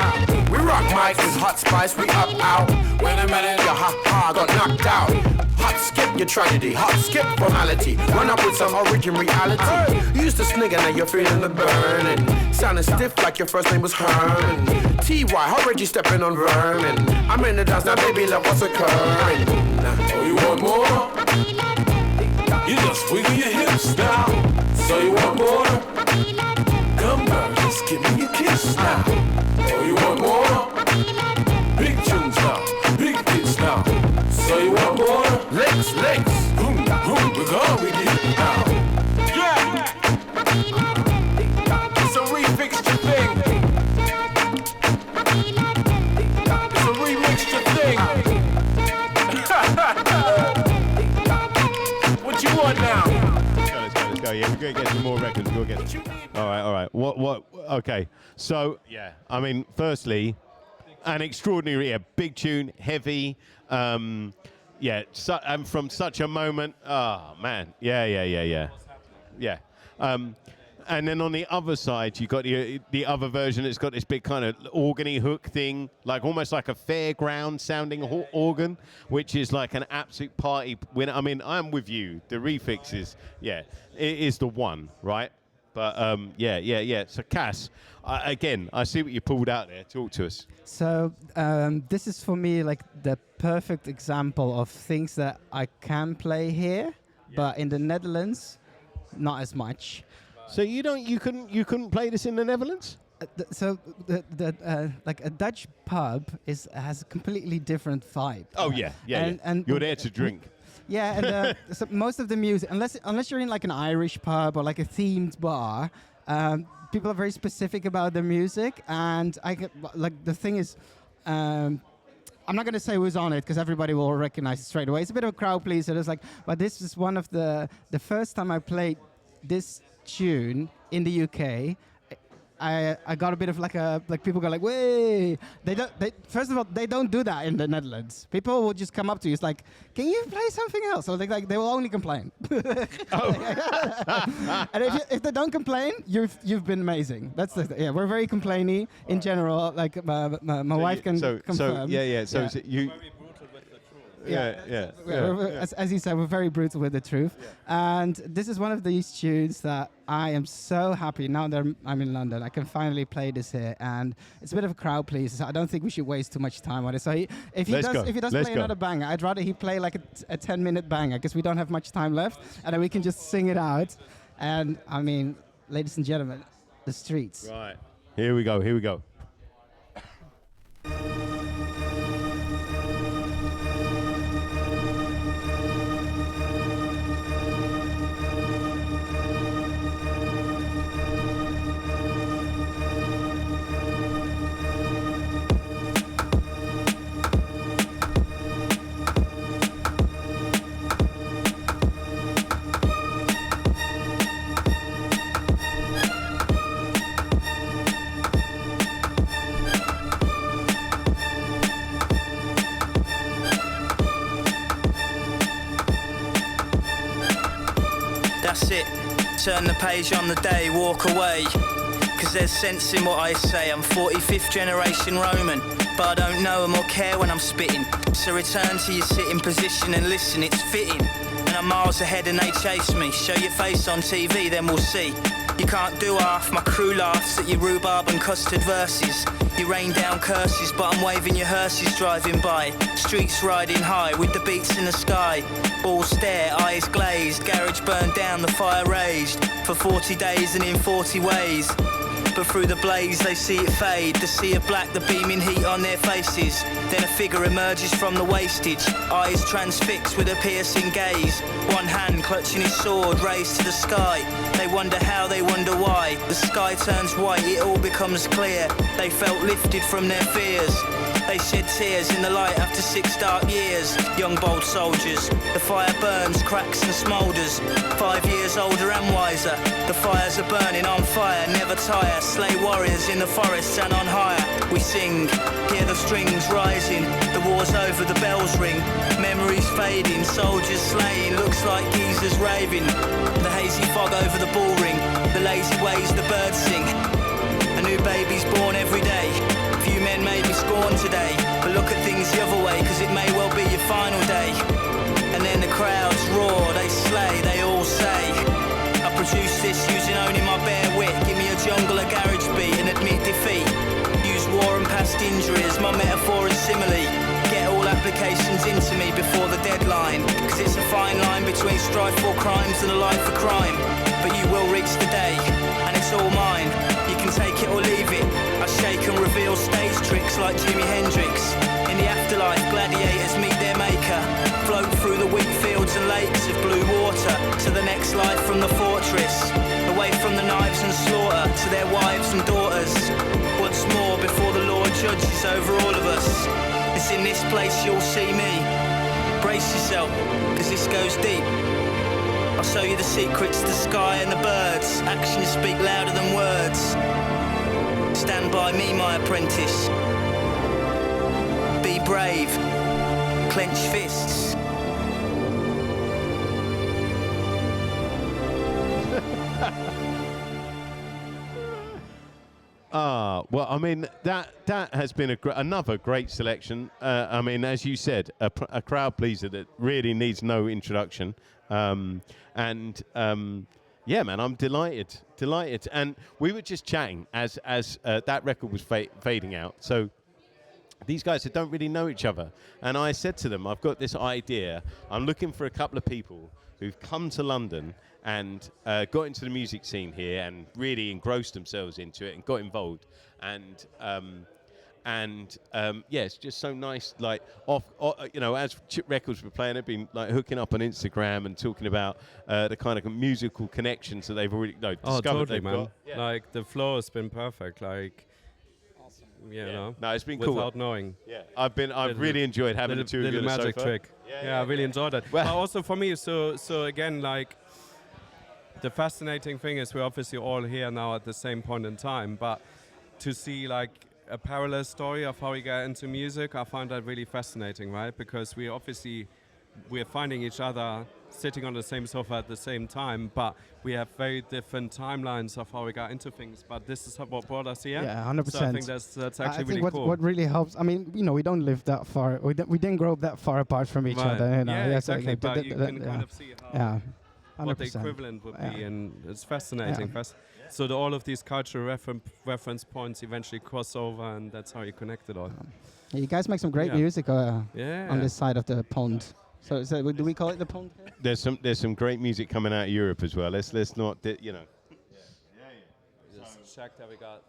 We rock mics with hot spice, we up out. When a minute, your ha got knocked out. Hot skip your tragedy, hot skip formality. Run up with some origin reality. You used to snigger, now you're feeling the burning. Sounding stiff like your first name was Herman. T.Y., how Reggie stepping on vermin. I'm in the dance now, baby, love what's occurring. Oh, you want more? You just wiggle your hips now. So you want more? Come girl, just give me a kiss now. Oh, you want more? Big tunes now, big hits now. So you want more? Legs, boom, boom, we're going with it now. Yeah! It's a remixture thing. It's a remixture thing. What you want now? Let's go. Yeah, we're going to get some more records. We'll get. All right. What? Okay. So, yeah, I mean, firstly, an extraordinary, big tune, heavy, and from such a moment. Oh, man. Yeah. And then on the other side, you got the other version. It's got this big kind of organy hook thing, like almost like a fairground sounding organ, which is like an absolute party winner. I mean, I'm with you. The refixes, it is the one, right? But yeah. So Cass, again, I see what you pulled out there. Talk to us. So this is for me like the perfect example of things that I can play here, but in the Netherlands, not as much. So you couldn't play this in the Netherlands? Like a Dutch pub has a completely different vibe. Oh yeah. And you're there to drink. Yeah, and so most of the music, unless you're in like an Irish pub or like a themed bar, people are very specific about their music. And the thing is, I'm not going to say who's on it because everybody will recognize it straight away. It's a bit of a crowd pleaser. It's like, but this is one of the first time I played this tune in the UK. I got a bit of like people go like, "Way!" First of all, they don't do that in the Netherlands. People will just come up to you. It's like, "Can you play something else?" So they will only complain. And if they don't complain, you've been amazing. That's we're very complainy in general. Like my wife can confirm. So you. As he said, we're very brutal with the truth. Yeah. And this is one of these tunes that I am so happy now that I'm in London. I can finally play this here, and it's a bit of a crowd pleaser. So I don't think we should waste too much time on it. So if he does play another banger, I'd rather he play like a 10-minute banger because we don't have much time left, and then we can just sing it out. And I mean, ladies and gentlemen, the streets. Right. Here we go. That's it, turn the page on the day, walk away. Cause there's sense in what I say. I'm 45th generation Roman, but I don't know them or care when I'm spitting. So return to your sitting position and listen, it's fitting. And I'm miles ahead and they chase me. Show your face on TV, then we'll see. You can't do half, my crew laughs at your rhubarb and custard verses. You rain down curses, but I'm waving your hearses driving by. Streets riding high with the beats in the sky. All stare, eyes glazed, garage burned down, the fire raged. For 40 days and in 40 ways. But through the blaze they see it fade. The sea of black, the beaming heat on their faces. Then a figure emerges from the wastage. Eyes transfixed with a piercing gaze. One hand clutching his sword raised to the sky. They wonder how, they wonder why. The sky turns white, it all becomes clear. They felt lifted from their fears. They shed tears in the light after 6 dark years. Young bold soldiers, the fire burns, cracks and smoulders. 5 years older and wiser. The fires are burning on fire, never tire. Slay warriors in the forests and on higher. We sing, hear the strings rising. The war's over, the bells ring. Memories fading, soldiers slain. Looks like geezers raving. The hazy fog over the bull ring. The lazy ways the birds sing. A new baby's born every day. Few men may be scorned today, but look at things the other way, cause it may well be your final day. And then the crowds roar, they slay, they all say, I produced this using only my bare wit. Give me a jungle, a garage beat, and admit defeat. Use war and past injuries, my metaphor and simile. Get all that applications into me before the deadline. Cause it's a fine line between strife for crimes and a life for crime. But you will reach the day, and it's all mine. You can take it or leave it. I shake and reveal stage tricks like Jimi Hendrix. In the afterlife, gladiators meet their maker. Float through the wheat fields and lakes of blue water to the next life from the fortress. Away from the knives and slaughter to their wives and daughters. Once more before the Lord judges over all of us. It's in this place you'll see me. Brace yourself, cause this goes deep. I'll show you the secrets, the sky and the birds. Actions speak louder than words. Stand by me, my apprentice. Be brave. Clench fists. Well, I mean, that has been another great selection. I mean, as you said, a crowd pleaser that really needs no introduction. Yeah, man, I'm delighted. And we were just chatting as that record was fading out. So these guys that don't really know each other. And I said to them, I've got this idea. I'm looking for a couple of people who've come to London and got into the music scene here and really engrossed themselves into it and got involved. Yeah, it's just so nice. Like as Chip Records were playing, they've been like hooking up on Instagram and talking about the kind of musical connections that they've already discovered. Totally, they've man. got. Yeah. Like the flow has been perfect. Like, awesome. You know, no, it's been cool. Without knowing. Yeah, I've really enjoyed having the two of you on the magic sofa. trick. Yeah, I really enjoyed it. Well, but also for me, so again, like. The fascinating thing is we're obviously all here now at the same point in time, but to see like a parallel story of how we get into music, I find that really fascinating, right? Because we're finding each other sitting on the same sofa at the same time, but we have very different timelines of how we got into things. But this is what brought us here. Yeah, 100%. So I think that's actually really what, cool. What really helps, I mean, we don't live that far. We didn't grow up that far apart from each other. Yeah, exactly. But you can kind of see how. Yeah. 100%. What the equivalent would be, and it's fascinating. So all of these cultural reference points eventually cross over, and that's how you connect it all. You guys make some great music on this side of the pond. So do we call it the pond? There's some great music coming out of Europe as well. Let's not Just check that we got.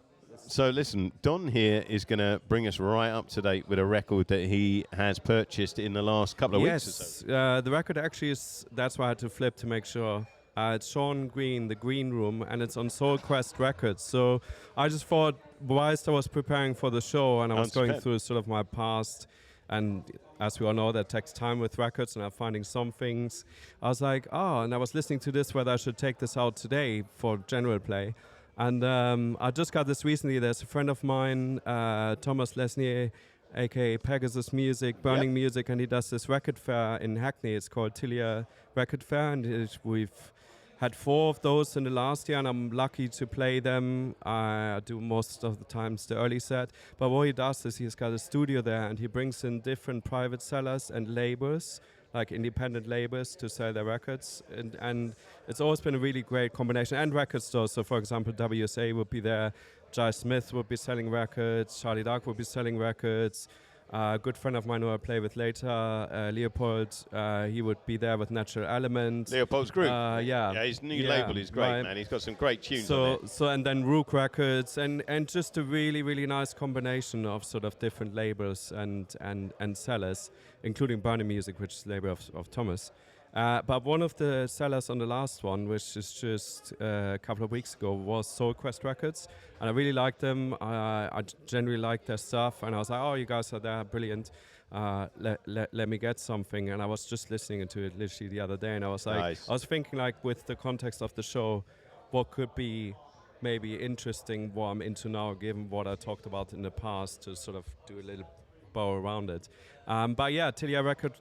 So listen, Don here is going to bring us right up to date with a record that he has purchased in the last couple of weeks or so. Yes, the record actually is, that's why I had to flip to make sure. It's Sean Green, The Green Room, and it's on Soul Quest Records. So I just thought, whilst I was preparing for the show and I was going through sort of my past, and as we all know, that takes time with records, and I'm finding some things, I was like, and I was listening to this, whether I should take this out today for general play. And I just got this recently. There's a friend of mine, Thomas Lesnier, a.k.a. Pegasus Music, Burning Music, and he does this record fair in Hackney. It's called Tilia Record Fair, and we've had 4 of those in the last year, and I'm lucky to play them. I do most of the times the early set. But what he does is he's got a studio there, and he brings in different private sellers and labels, like independent labels, to sell their records, and it's always been a really great combination. And record stores, so for example WSA would be there, Jai Smith would be selling records, Charlie Dark would be selling records, a good friend of mine who I play with later, Leopold, he would be there with Natural Element. Leopold's group. His new label is great, man. He's got some great tunes on it. So and then Rook Records, and just a really, really nice combination of sort of different labels and sellers, including Burning Music, which is the label of Thomas. But one of the sellers on the last one, which is just a couple of weeks ago, was Soul Quest Records. And I really liked them. I generally liked their stuff. And I was like, you guys are there, brilliant. Let me get something. And I was just listening to it literally the other day. And I was like, I was thinking like with the context of the show, what could be maybe interesting, what I'm into now, given what I talked about in the past, to sort of do a little bow around it. But yeah, Tilia Record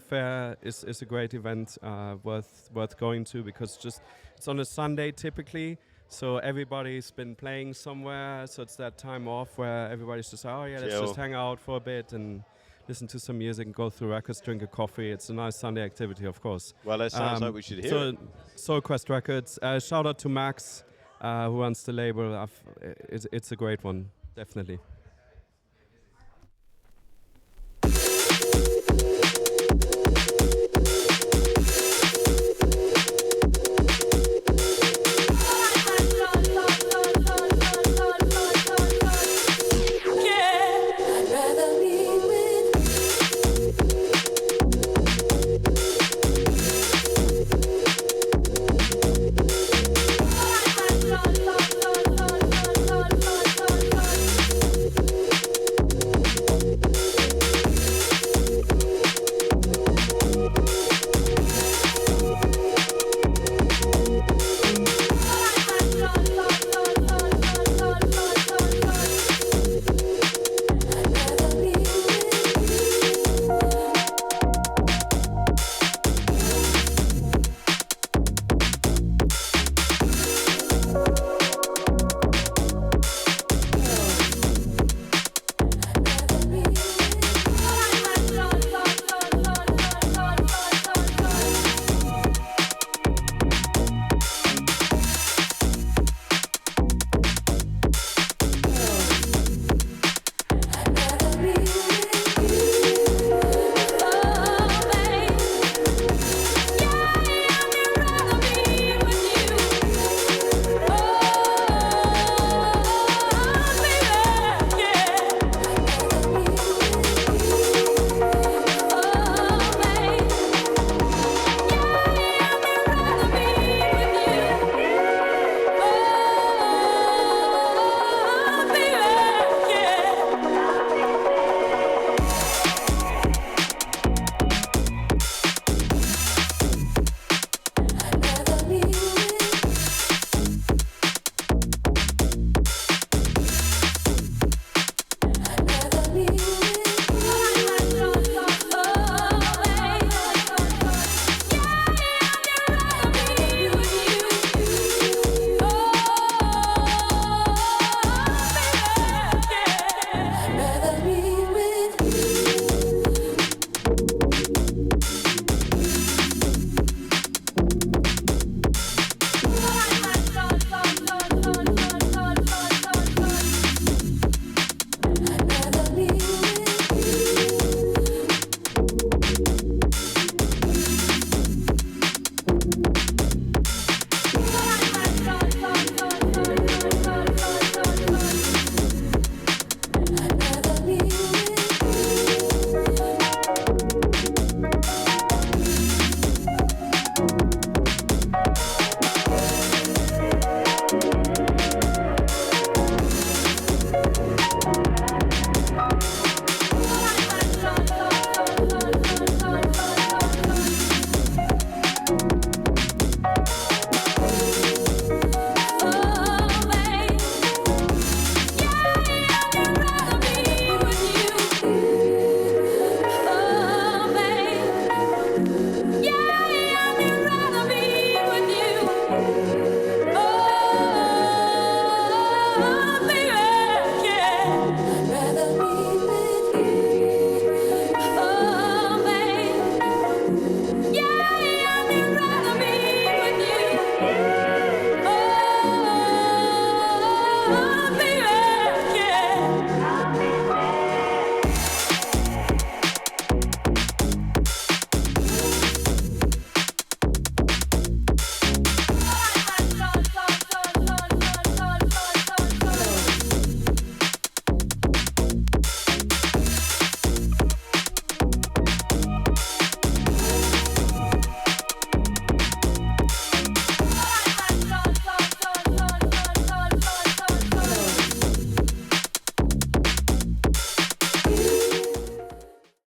Fair is a great event, worth going to, because it's on a Sunday typically, so everybody's been playing somewhere, so it's that time off where everybody's just let's just hang out for a bit and listen to some music and go through records, drink a coffee. It's a nice Sunday activity, of course. Well, that sounds like we should hear it. Soul Quest Records. Shout out to Max, who runs the label. It's a great one, definitely.